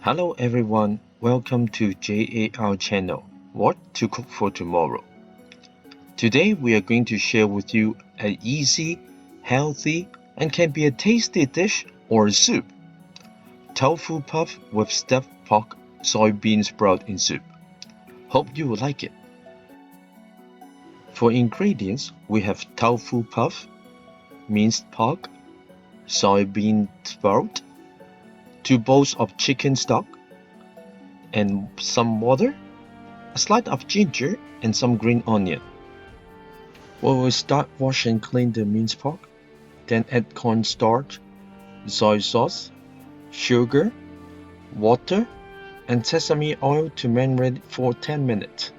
Hello everyone, welcome to JAR channel, What to Cook for Tomorrow. Today we are going to share with you an easy, healthy, and can be a tasty dish or a soup. Tofu puff with stuffed pork soybean sprout in soup. Hope you will like it. For ingredients, we have tofu puff, minced pork, soybean sprout, 2 bowls of chicken stock, and some water, a slice of ginger, and some green onion. We will start wash and clean the minced pork, then add cornstarch, soy sauce, sugar, water, and sesame oil to marinate for 10 minutes.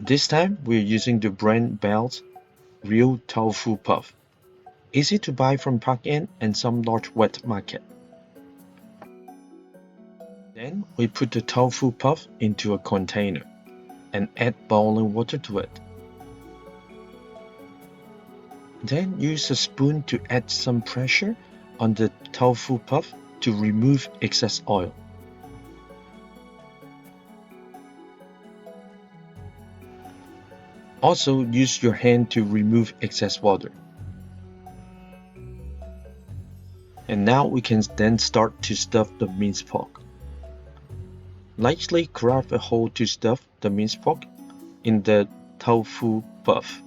This time we're using the brand Bell's Real Tofu Puff. Easy to buy from Park Inn and some large wet market. Then we put the tofu puff into a container and add boiling water to it. Then use a spoon to add some pressure on the tofu puff to remove excess oil. Also use your hand to remove excess water. And now we can then start to stuff the minced pork. Lightly craft a hole to stuff the minced pork in the tofu puff.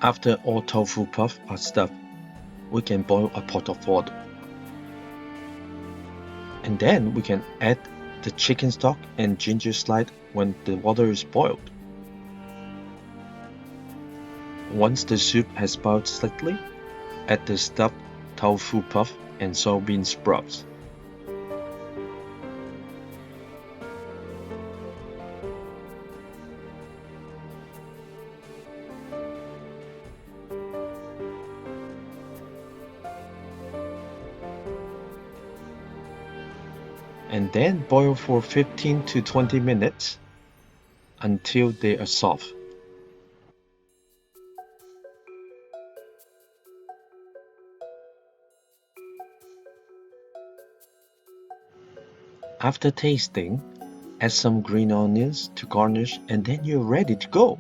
After all tofu puffs are stuffed, we can boil a pot of water. And then we can add the chicken stock and ginger slice when the water is boiled. Once the soup has boiled slightly, add the stuffed tofu puff and soybean sprouts. And then boil for 15 to 20 minutes until they are soft. After tasting, add some green onions to garnish and then you're ready to go.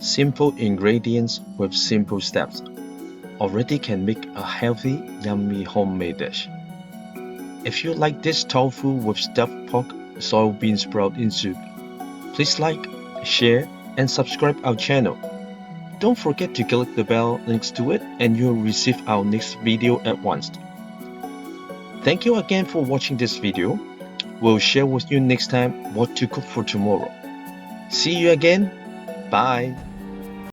Simple ingredients with simple steps already can make a healthy, yummy homemade dish. If you like this tofu with stuffed pork soybean sprout in soup, please like, share, and subscribe our channel. Don't forget to click the bell next to it and you'll receive our next video at once. Thank you again for watching this video. We'll share with you next time what to cook for tomorrow. See you again. Bye.